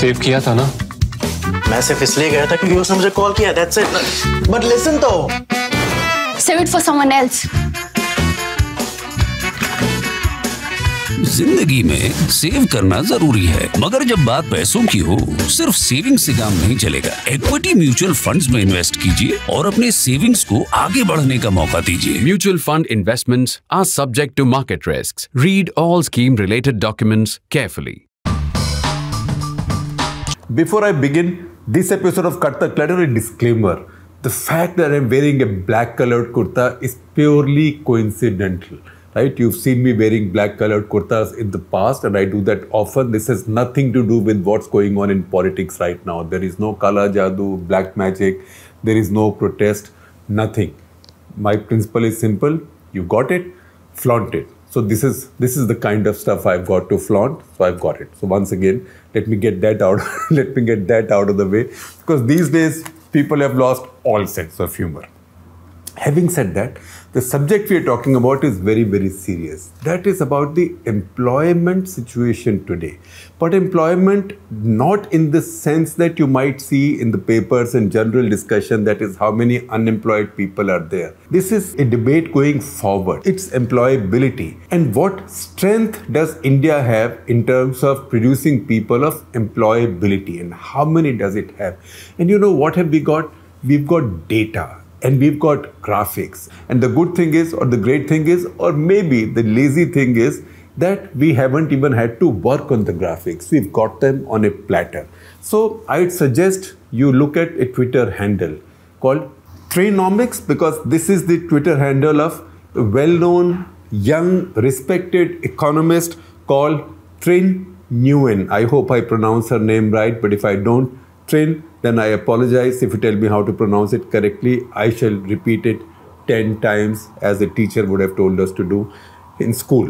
Save किया था ना? मैं सिर्फ इसलिए गया था क्योंकि उसने मुझे कॉल किया, that's it. But listen तो. Save it for someone else. जिंदगी में सेव करना जरूरी है, मगर जब बात पैसों की हो, सिर्फ सेविंग से काम नहीं चलेगा। इक्विटी म्यूचुअल फंड्स में इन्वेस्ट कीजिए और अपने सेविंग्स को आगे बढ़ने का मौका दीजिए। Mutual fund investments are subject to market risks. Read all scheme-related documents carefully. Before I begin this episode of Cut the Clutter, a disclaimer. The fact that I'm wearing a black colored kurta is purely coincidental. Right? You've seen me wearing black colored kurtas in the past and I do that often. This has nothing to do with what's going on in politics right now. There is no kala jadoo, black magic. There is no protest, nothing. My principle is simple. You got it, flaunt it. So this is the kind of stuff I've got to flaunt. So I've got it. So once again, let me get that out. Let me get that out of the way, because these days people have lost all sense of humor. Having said that, the subject we are talking about is very, very serious. That is about the employment situation today. But employment not in the sense that you might see in the papers and general discussion, that is how many unemployed people are there. This is a debate going forward. It's employability. And what strength does India have in terms of producing people of employability, and how many does it have? And you know what have we got? We've got data. And we've got graphics. And the good thing is, or the great thing is, or maybe the lazy thing is, that we haven't even had to work on the graphics. We've got them on a platter. So I'd suggest you look at a Twitter handle called Trinomics, because this is the Twitter handle of a well-known, young, respected economist called Trinh Ngyuen. I hope I pronounce her name right, but if I don't, Trinh, then I apologize. If you tell me how to pronounce it correctly, I shall repeat it 10 times as a teacher would have told us to do in school.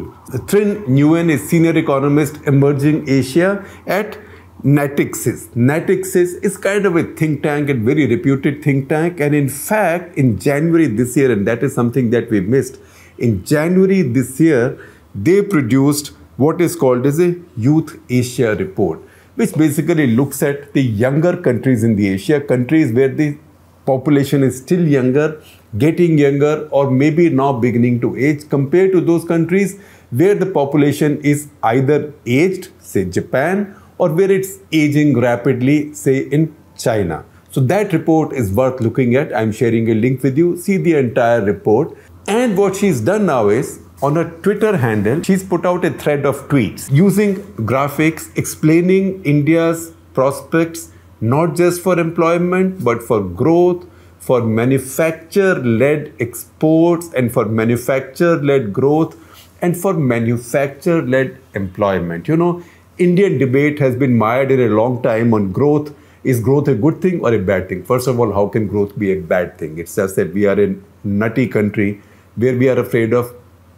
Trinh Ngyuen is Senior Economist Emerging Asia at Natixis. Natixis is kind of a think tank, a very reputed think tank. And in fact, in January this year, and that is something that we missed, in January this year, they produced what is called as a Youth Asia report, which basically looks at the younger countries in the Asia, countries where the population is still younger, getting younger, or maybe now beginning to age, compared to those countries where the population is either aged, say Japan, or where it's aging rapidly, say in China. So that report is worth looking at. I'm sharing a link with you. See the entire report. And what she's done now is, on her Twitter handle, she's put out a thread of tweets using graphics explaining India's prospects, not just for employment, but for growth, for manufacture-led exports, and for manufacture-led growth, and for manufacture-led employment. You know, Indian debate has been mired in a long time on growth. Is growth a good thing or a bad thing? First of all, how can growth be a bad thing? It's just that we are a nutty country where we are afraid of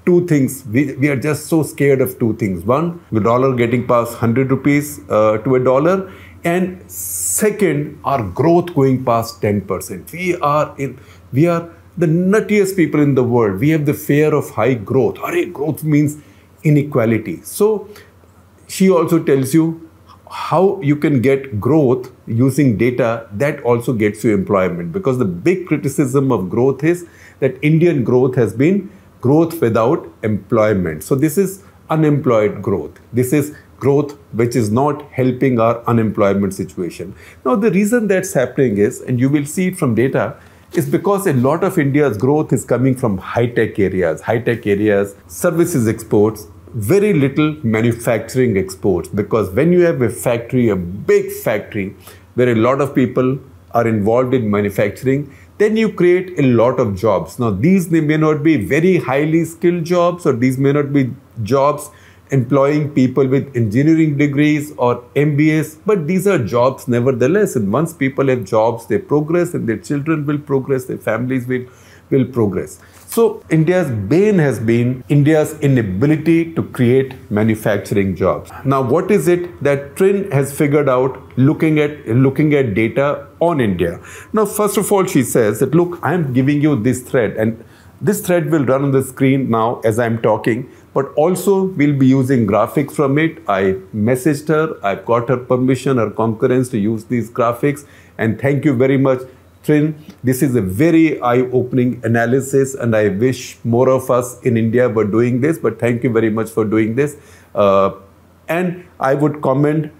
two things. We are just so scared of two things. One, the dollar getting past 100 rupees to a dollar. And second, our growth going past 10%. We are the nuttiest people in the world. We have the fear of high growth. High growth means inequality. So she also tells you how you can get growth using data that also gets you employment. Because the big criticism of growth is that Indian growth has been growth without employment. So this is unemployed growth. This is growth which is not helping our unemployment situation. Now the reason that's happening is, and you will see it from data, is because a lot of India's growth is coming from high-tech areas, services exports, very little manufacturing exports. Because when you have a factory, a big factory, where a lot of people are involved in manufacturing, then you create a lot of jobs. Now, these may not be very highly skilled jobs, or these may not be jobs employing people with engineering degrees or MBAs, but these are jobs nevertheless. And once people have jobs, they progress, and their children will progress, their families will progress. So India's bane has been India's inability to create manufacturing jobs. Now, what is it that Trinh has figured out looking at data on India? Now, first of all, she says that, look, I'm giving you this thread, and this thread will run on the screen now as I'm talking. but also we'll be using graphics from it. I messaged her, I got her permission, her concurrence to use these graphics. And thank you very much, Trinh. This is a very eye-opening analysis, and I wish more of us in India were doing this, but thank you very much for doing this. And I would commend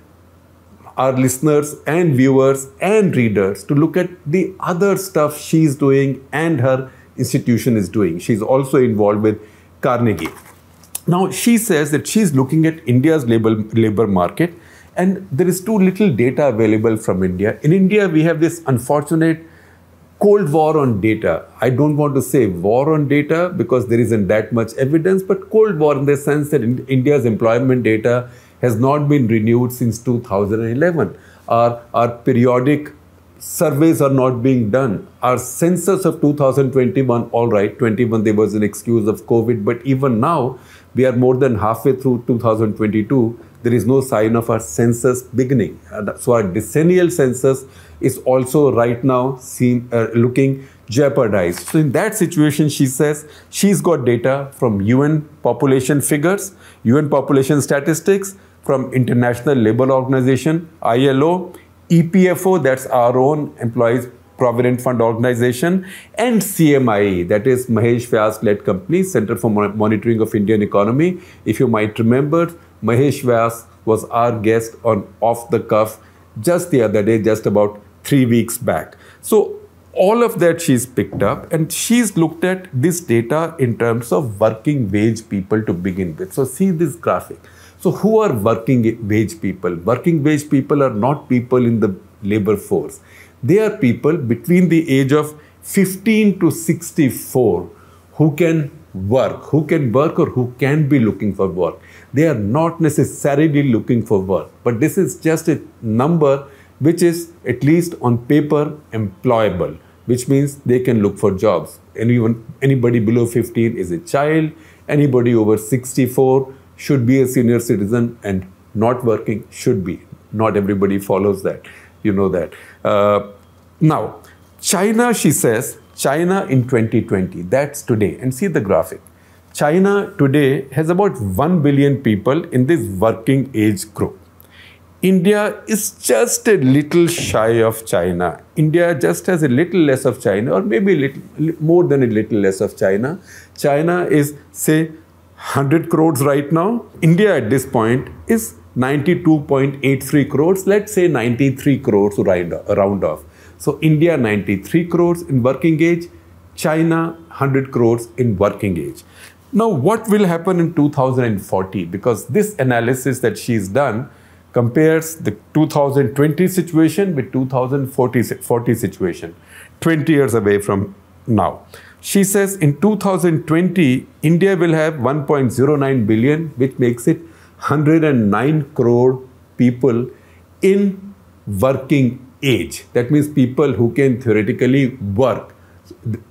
our listeners and viewers and readers to look at the other stuff she's doing and her institution is doing. She's also involved with Carnegie. Now, she says that she's looking at India's labor market, and there is too little data available from India. In India, we have this unfortunate Cold War on data. I don't want to say war on data because there isn't that much evidence, but Cold War in the sense that India's employment data has not been renewed since 2011. Our periodic surveys are not being done. Our census of 2021, all right, 21 there was an excuse of COVID, but even now we are more than halfway through 2022. There is no sign of our census beginning. So our decennial census is also right now looking jeopardized. So in that situation, she says she's got data from UN population figures, UN population statistics, from International Labour Organization, ILO, EPFO, that's our own Employees Provident Fund Organization, and CMIE, that is Mahesh Vyas-led company, Center for Monitoring of Indian Economy. If you might remember, Mahesh Vyas was our guest on Off the Cuff just the other day, just about 3 weeks back. So all of that she's picked up, and she's looked at this data in terms of working wage people to begin with. So see this graphic. So who are working wage people? Working wage people are not people in the labor force. They are people between the age of 15 to 64 who can work or who can be looking for work. They are not necessarily looking for work, but this is just a number which is at least on paper employable, which means they can look for jobs. Anybody below 15 is a child, anybody over 64 should be a senior citizen, and not working should be. Not everybody follows that. You know that. Now, China, she says, China in 2020, that's today. And see the graphic. China today has about 1 billion people in this working age group. India is just a little shy of China. India just has a little less of China, or maybe a little more than a little less of China. China is, say, 100 crores right now. India at this point is 92.83 crores. Let's say 93 crores to round off. So India 93 crores in working age, China 100 crores in working age. Now what will happen in 2040? Because this analysis that she's done compares the 2020 situation with 2040 situation, 20 years away from now. She says in 2020, India will have 1.09 billion, which makes it 109 crore people in working age. That means people who can theoretically work,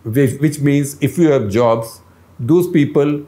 which means if you have jobs, those people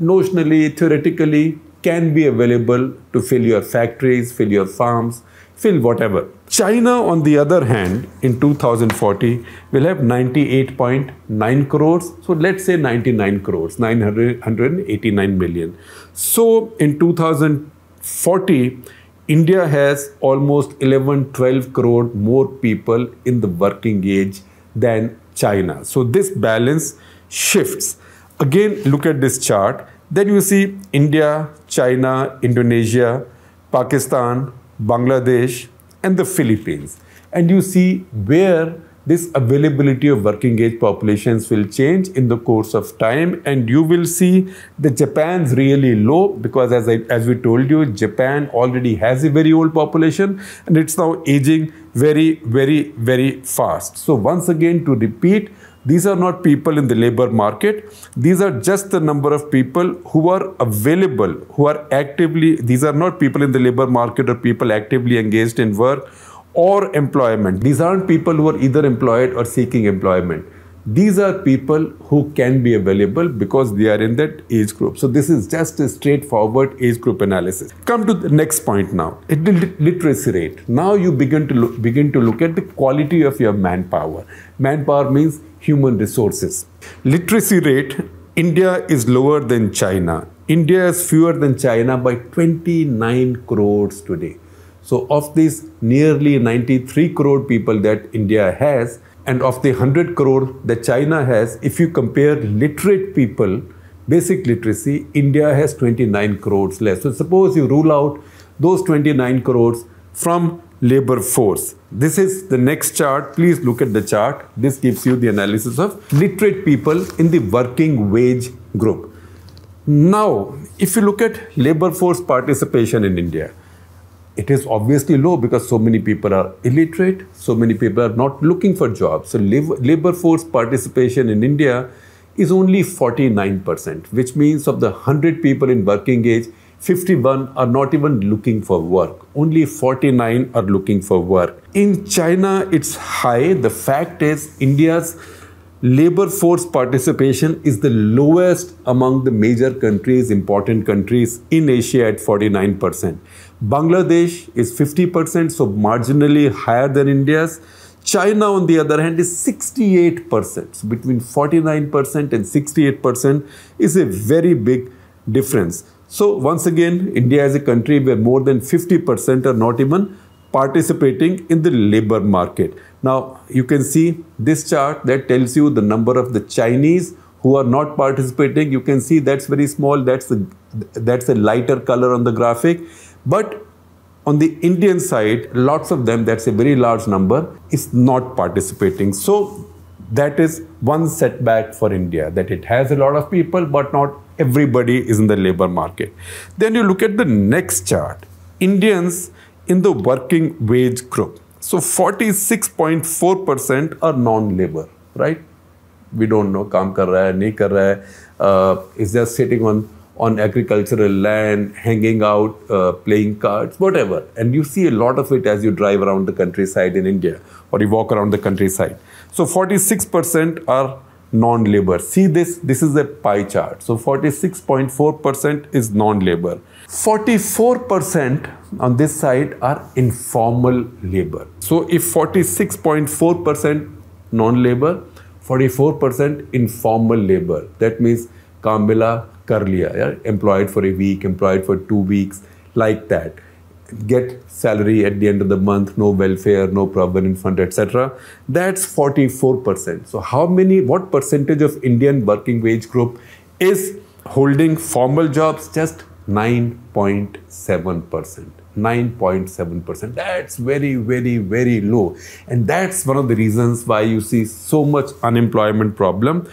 notionally, theoretically can be available to fill your factories, fill your farms, fill whatever. China, on the other hand, in 2040 will have 98.9 crores. So let's say 99 crores, 989 million. So in 2040, India has almost 11-12 crore more people in the working age than China. So this balance shifts. Again, look at this chart. Then you see India, China, Indonesia, Pakistan, Bangladesh, and the Philippines. And you see where this availability of working age populations will change in the course of time. And you will see that Japan's really low because as we told you, Japan already has a very old population and it's now aging very, very, very fast. So once again, to repeat, these are not people in the labor market. These are just the number of people who are available, who are actively, these are not people in the labor market or people actively engaged in work or employment. These aren't people who are either employed or seeking employment. These are people who can be available because they are in that age group. So this is just a straightforward age group analysis. Come to the next point now, literacy rate. Now you begin to look at the quality of your manpower. Manpower means human resources. Literacy rate, India is lower than China. India is fewer than China by 29 crores today. So of these nearly 93 crore people that India has, and of the 100 crore that China has, if you compare literate people, basic literacy, India has 29 crores less. So suppose you rule out those 29 crores from labor force. This is the next chart. Please look at the chart. This gives you the analysis of literate people in the working wage group. Now, if you look at labor force participation in India, it is obviously low because so many people are illiterate, so many people are not looking for jobs. So labor force participation in India is only 49%, which means of the 100 people in working age, 51 are not even looking for work. Only 49 are looking for work. In China, it's high. The fact is, India's labor force participation is the lowest among the major countries, important countries in Asia at 49%. Bangladesh is 50%, so marginally higher than India's. China, on the other hand, is 68%. So between 49% and 68% is a very big difference. So once again, India is a country where more than 50% are not even participating in the labor market. Now, you can see this chart that tells you the number of the Chinese who are not participating. You can see that's very small. That's a lighter color on the graphic. But on the Indian side, lots of them, that's a very large number, is not participating. So that is one setback for India, that it has a lot of people, but not everybody is in the labor market. Then you look at the next chart, Indians in the working wage group. So 46.4% are non-labor, right? We don't know, kaam kar raha hai, nahi kar raha hai, is just sitting on agricultural land, hanging out, playing cards, whatever. And you see a lot of it as you drive around the countryside in India or you walk around the countryside. So 46% are non-labor. See this is a pie chart. So 46.4% is non-labor. 44% on this side are informal labor. So if 46.4% non-labor, 44% informal labor. That means kaam mila, kar liya, yeah? Employed for a week, employed for 2 weeks, like that. Get salary at the end of the month, no welfare, no provident fund, etc. That's 44%. So what percentage of Indian working wage group is holding formal jobs? Just 9.7%. 9.7%. That's very, very, very low. And that's one of the reasons why you see so much unemployment problem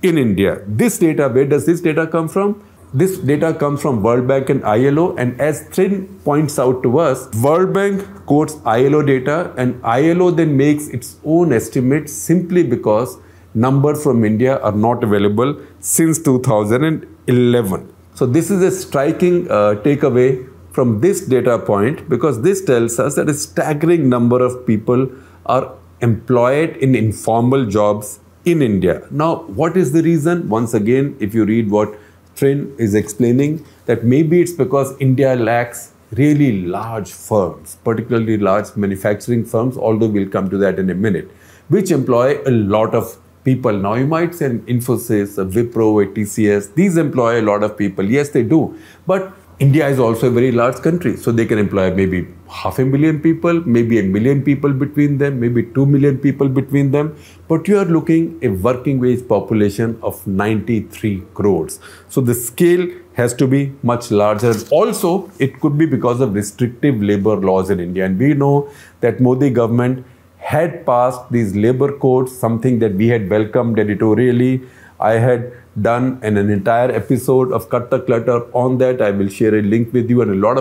in India. This data, where does this data come from? This data comes from World Bank and ILO, and as Trinh points out to us, World Bank quotes ILO data and ILO then makes its own estimates simply because numbers from India are not available since 2011. So this is a striking takeaway from this data point, because this tells us that a staggering number of people are employed in informal jobs in India. Now, what is the reason? Once again, if you read what Trinh is explaining, that maybe it's because India lacks really large firms, particularly large manufacturing firms, although we'll come to that in a minute, which employ a lot of people. Now you might say an Infosys, a Wipro, a TCS, these employ a lot of people. Yes, they do. But India is also a very large country, so they can employ maybe 500,000 people, maybe 1 million people between them, maybe 2 million people between them. But you are looking at a working wage population of 93 crores. So the scale has to be much larger. Also, it could be because of restrictive labor laws in India. And we know that Modi government had passed these labor codes, something that we had welcomed editorially. I had done an entire episode of Cut the Clutter on that. I will share a link with you, and a lot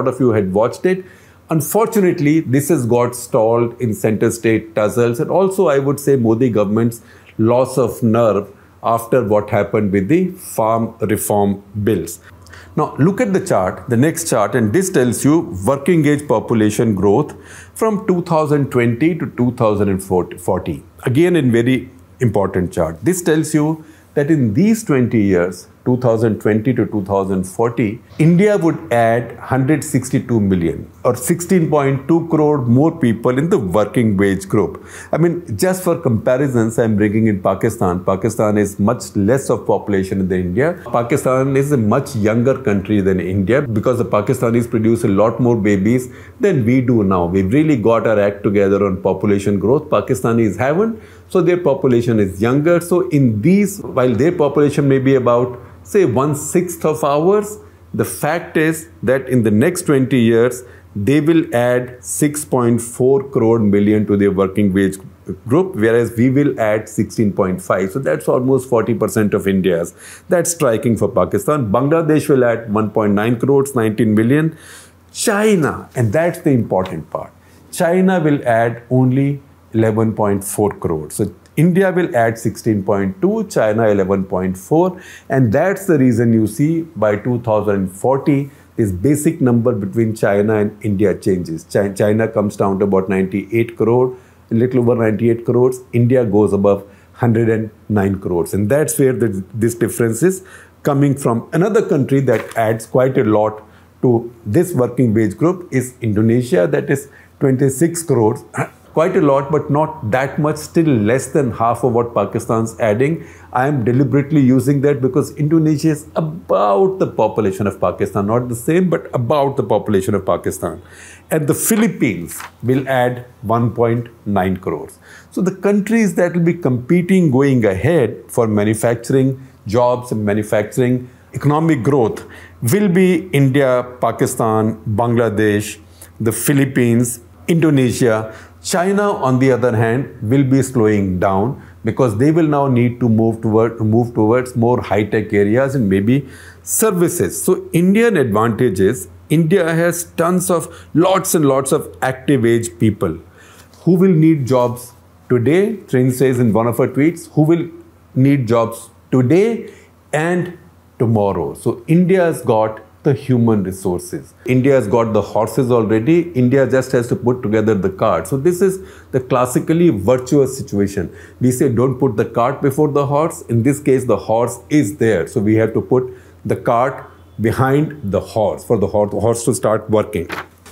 of you had watched it. Unfortunately, this has got stalled in center-state tussles, and also I would say Modi government's loss of nerve after what happened with the farm reform bills. Now look at the chart, the next chart, and this tells you working age population growth from 2020 to 2040. Again, a very important chart. This tells you that in these 20 years, 2020 to 2040, India would add 162 million or 16.2 crore more people in the working wage group. I mean, just for comparisons, I'm bringing in Pakistan. Pakistan is much less of population than India. Pakistan is a much younger country than India because the Pakistanis produce a lot more babies than we do now. We've really got our act together on population growth. Pakistanis haven't, so their population is younger. So in these, while their population may be about, say, 1/6 of ours, the fact is that in the next 20 years, they will add 6.4 crore million to their working wage group, whereas we will add 16.5. So that's almost 40% of India's. That's striking for Pakistan. Bangladesh will add 1.9 crores, 19 million. China, and that's the important part, China will add only 11.4 crores. So India will add 16.2, China 11.4, and that's the reason you see by 2040, this basic number between China and India changes. China comes down to about 98 crore, a little over 98 crores. India goes above 109 crores. And that's where this difference is coming from. Another country that adds quite a lot to this working wage group is Indonesia, that is 26 crores. Quite a lot, but not that much, still less than half of what Pakistan's adding. I am deliberately using that because Indonesia is about the population of Pakistan, not the same, but about the population of Pakistan. And the Philippines will add 1.9 crores. So the countries that will be competing going ahead for manufacturing jobs and manufacturing economic growth will be India, Pakistan, Bangladesh, the Philippines, Indonesia. China, on the other hand, will be slowing down because they will now need to move towards more high-tech areas and maybe services. So Indian advantage is India has lots and lots of active age people who will need jobs today. Trinh says in one of her tweets, who will need jobs today and tomorrow. So India has got the human resources. India has got the horses already. India just has to put together the cart. So this is the classically virtuous situation. We say don't put the cart before the horse. In this case, the horse is there. So we have to put the cart behind the horse for the horse to start working.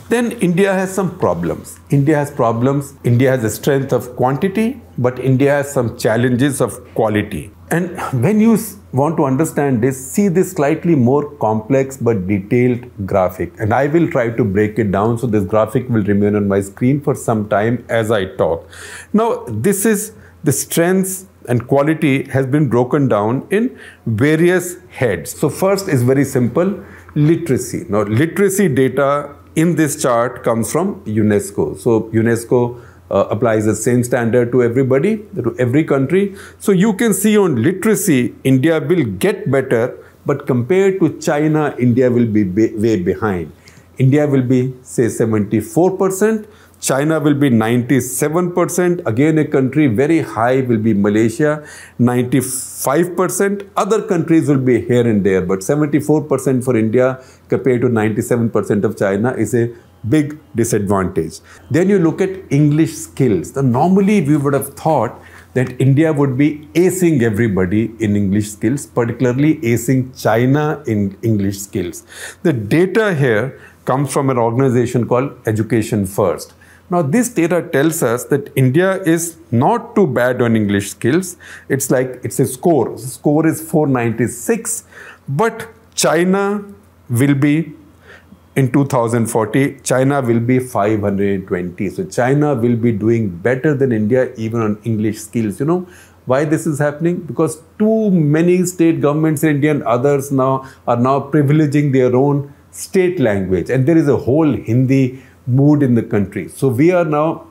Then India has some problems. India has problems. India has a strength of quantity, but India has some challenges of quality. And when you want to understand this, see this slightly more complex but detailed graphic. And I will try to break it down so this graphic will remain on my screen for some time as I talk. Now, this is the strengths and quality has been broken down in various heads. So first is very simple, literacy. Now, literacy data in this chart comes from UNESCO. So UNESCO applies the same standard to everybody, to every country. So you can see on literacy, India will get better, but compared to China, India will be way behind. India will be, say, 74%. China will be 97%. Again, a country very high will be Malaysia, 95%. Other countries will be here and there, but 74% for India compared to 97% of China is a big disadvantage. Then you look at English skills. Normally, we would have thought that India would be acing everybody in English skills, particularly acing China in English skills. The data here comes from an organization called Education First. Now, this data tells us that India is not too bad on English skills. It's like, it's a score. The score is 496, but China will be, in 2040, China will be 520. So China will be doing better than India even on English skills. You know why this is happening? Because too many state governments in India and others now are privileging their own state language. And there is a whole Hindi mood in the country. So we are now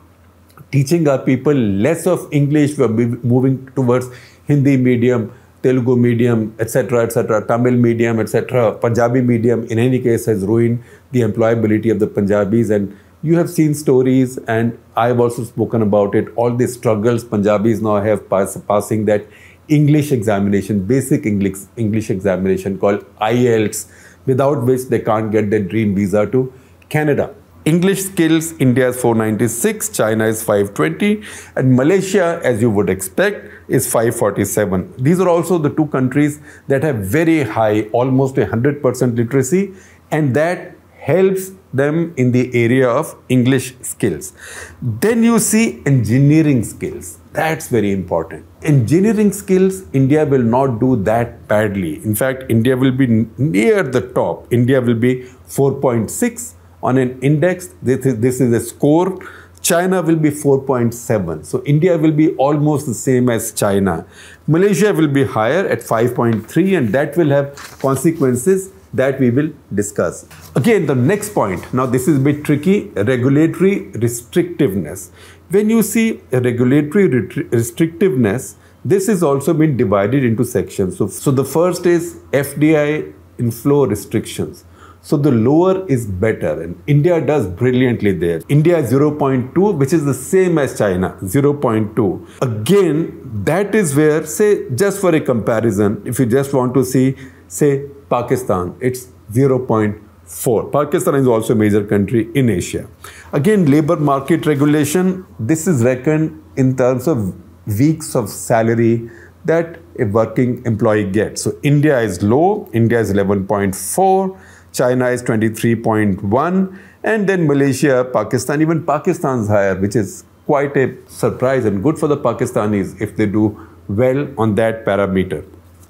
teaching our people less of English. We are moving towards Hindi medium, Telugu medium, etc., Tamil medium, etc. Punjabi medium, in any case, has ruined the employability of the Punjabis. And you have seen stories, and I have also spoken about it, all the struggles Punjabis now have passing that English examination, basic English examination called IELTS, without which they can't get their dream visa to Canada. English skills, India is 496, China is 520, and Malaysia, as you would expect, is 547. These are also the two countries that have very high, almost 100% literacy, and that helps them in the area of English skills. Then you see engineering skills. That's very important. Engineering skills, India will not do that badly. In fact, India will be near the top. India will be 4.6 on an index. This is a score. China will be 4.7. So India will be almost the same as China. Malaysia will be higher at 5.3, and that will have consequences that we will discuss. Again, the next point, now this is a bit tricky, regulatory restrictiveness. When you see a regulatory restrictiveness, this is also been divided into sections. So the first is FDI inflow restrictions. So the lower is better, and India does brilliantly there. India is 0.2, which is the same as China, 0.2. Again, that is where, say, just for a comparison, if you just want to see, say, Pakistan, it's 0.4. Pakistan is also a major country in Asia. Again, labor market regulation, this is reckoned in terms of weeks of salary that a working employee gets. So India is low, India is 11.4, China is 23.1, and then Malaysia, Pakistan, even Pakistan is higher, which is quite a surprise and good for the Pakistanis if they do well on that parameter.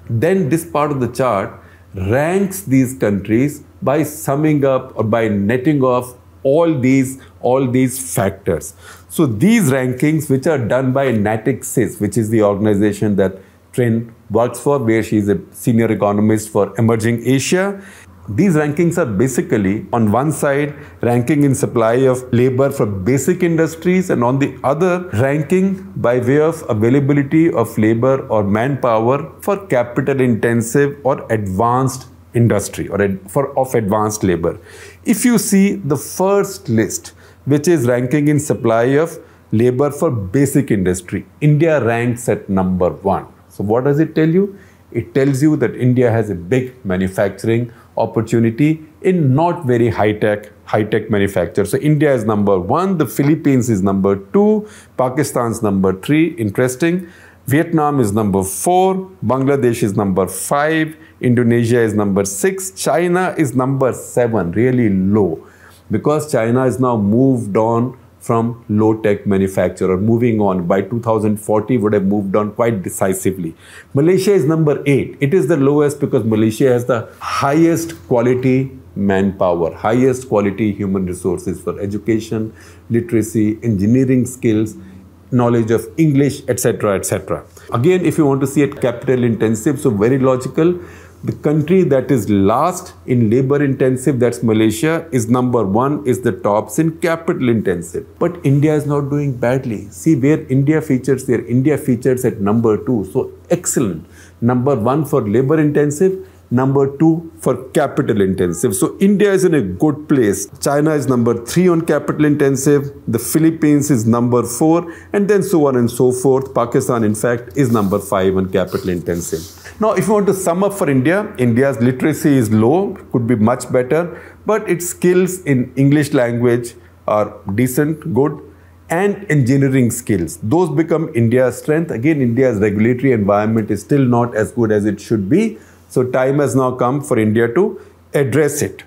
Then this part of the chart ranks these countries by summing up or by netting off all these factors. So these rankings, which are done by Natixis, which is the organization that Trinh works for, where she is a senior economist for emerging Asia. These rankings are basically, on one side, ranking in supply of labor for basic industries, and on the other, ranking by way of availability of labor or manpower for capital intensive or advanced industry or of advanced labor. If you see the first list, which is ranking in supply of labor for basic industry, India ranks at number 1. So what does it tell you? It tells you that India has a big manufacturing opportunity in not very high-tech manufacture. So India is number 1, the Philippines is number 2, Pakistan's number 3, interesting. Vietnam is number 4, Bangladesh is number 5, Indonesia is number 6, China is number 7, really low, because China has now moved on from low-tech manufacture, or moving on by 2040 would have moved on quite decisively. Malaysia is number 8. It is the lowest because Malaysia has the highest quality manpower, highest quality human resources for education, literacy, engineering skills, knowledge of English, etc., etc. Again, if you want to see it capital intensive, so very logical. The country that is last in labor intensive, that's Malaysia, is number 1, is the tops in capital intensive. But India is not doing badly. See where India features there. India features at number 2. So excellent. Number 1 for labor intensive, number 2 for capital intensive. So India is in a good place. China is number 3 on capital intensive. The Philippines is number 4, and then so on and so forth. Pakistan, in fact, is number 5 on capital intensive. Now, if you want to sum up for India, India's literacy is low, could be much better, but its skills in English language are decent, good, and engineering skills. Those become India's strength. Again, India's regulatory environment is still not as good as it should be. So time has now come for India to address it.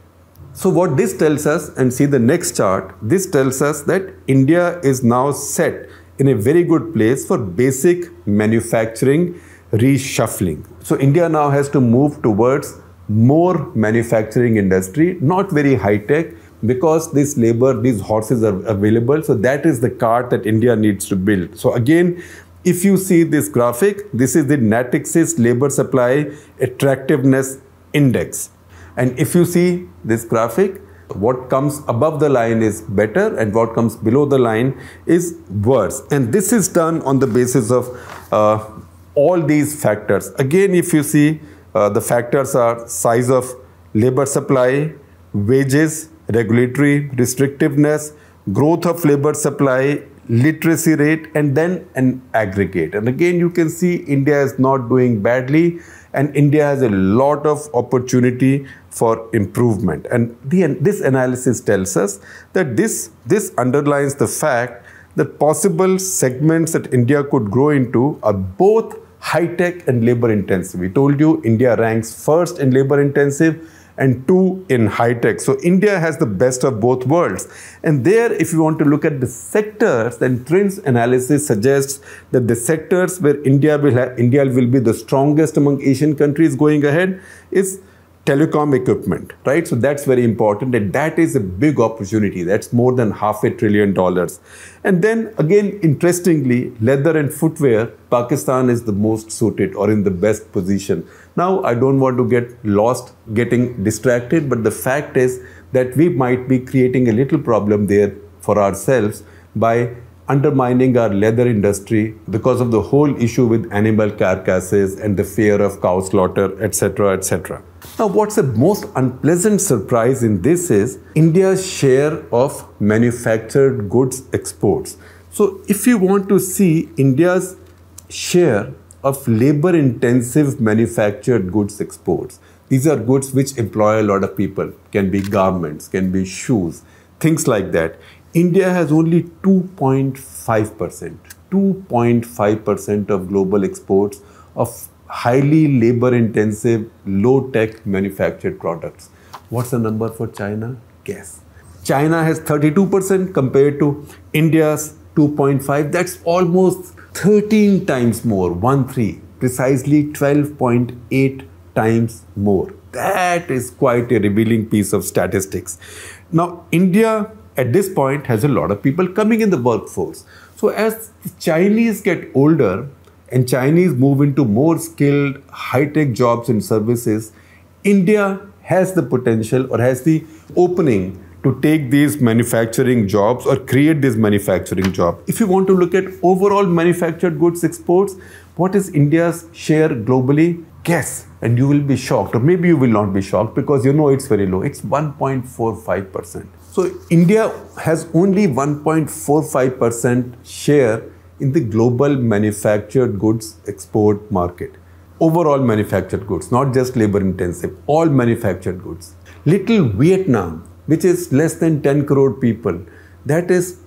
So what this tells us, and see the next chart, this tells us that India is now set in a very good place for basic manufacturing reshuffling. So India now has to move towards more manufacturing industry, not very high tech, because this labor, these horses are available. So that is the cart that India needs to build. So again, if you see this graphic, this is the Natixis labor supply attractiveness index. And if you see this graphic, what comes above the line is better and what comes below the line is worse. And this is done on the basis of all these factors. Again, if you see, the factors are size of labor supply, wages, regulatory restrictiveness, growth of labor supply, literacy rate, and then an aggregate. And again, you can see India is not doing badly, and India has a lot of opportunity for improvement. And this analysis tells us that this underlines the fact that possible segments that India could grow into are both high-tech and labor-intensive. We told you India ranks first in labor-intensive and 2 in high-tech. So India has the best of both worlds. And there, if you want to look at the sectors, then Trin's analysis suggests that the sectors where India will be the strongest among Asian countries going ahead is telecom equipment, right? So that's very important, and that is a big opportunity. That's more than $500 billion. And then again, interestingly, leather and footwear, Pakistan is the most suited or in the best position. Now, I don't want to get lost, getting distracted, but the fact is that we might be creating a little problem there for ourselves by undermining our leather industry because of the whole issue with animal carcasses and the fear of cow slaughter, etc., etc. Now, what's the most unpleasant surprise in this is India's share of manufactured goods exports. So, if you want to see India's share of labor-intensive manufactured goods exports, these are goods which employ a lot of people, can be garments, can be shoes, things like that. India has only 2.5%. 2.5% of global exports of highly labor-intensive, low-tech manufactured products. What's the number for China? Guess. China has 32% compared to India's 2.5. That's almost 13 times more, 1-3, precisely 12.8 times more. That is quite a revealing piece of statistics. Now, India at this point has a lot of people coming in the workforce. So as Chinese get older and Chinese move into more skilled high-tech jobs and services, India has the potential or has the opening to take these manufacturing jobs or create this manufacturing job. If you want to look at overall manufactured goods exports, what is India's share globally? Guess, and you will be shocked, or maybe you will not be shocked because you know it's very low. It's 1.45%. So India has only 1.45% share in the global manufactured goods export market. Overall manufactured goods, not just labor intensive, all manufactured goods. Little Vietnam, which is less than 10 crore people, that is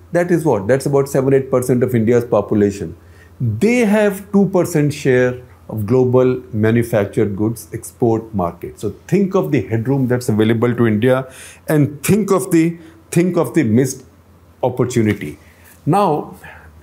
what? That's about 7-8% of India's population. They have 2% share of global manufactured goods export market. So think of the headroom that's available to India and think of the missed opportunity. Now,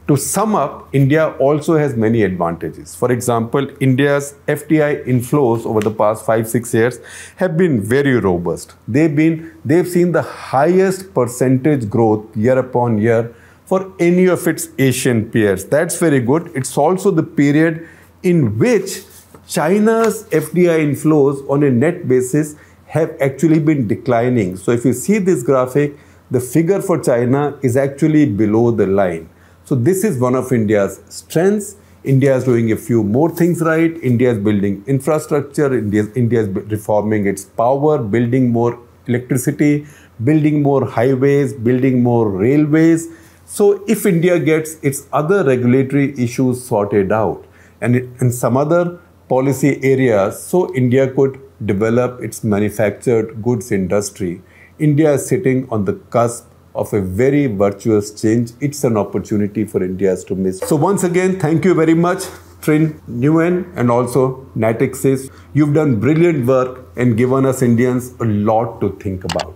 to sum up, India also has many advantages. For example, India's FDI inflows over the past 5-6 years have been very robust. They've seen the highest percentage growth year upon year for any of its Asian peers. That's very good. It's also the period in which China's FDI inflows on a net basis have actually been declining. So if you see this graphic, the figure for China is actually below the line. So this is one of India's strengths. India is doing a few more things right. India is building infrastructure. India is reforming its power, building more electricity, building more highways, building more railways. So if India gets its other regulatory issues sorted out, and in some other policy areas, so India could develop its manufactured goods industry. India is sitting on the cusp of a very virtuous change. It's an opportunity for India to miss. So once again, thank you very much, Trinh Ngyuen and also Natixis. You've done brilliant work and given us Indians a lot to think about.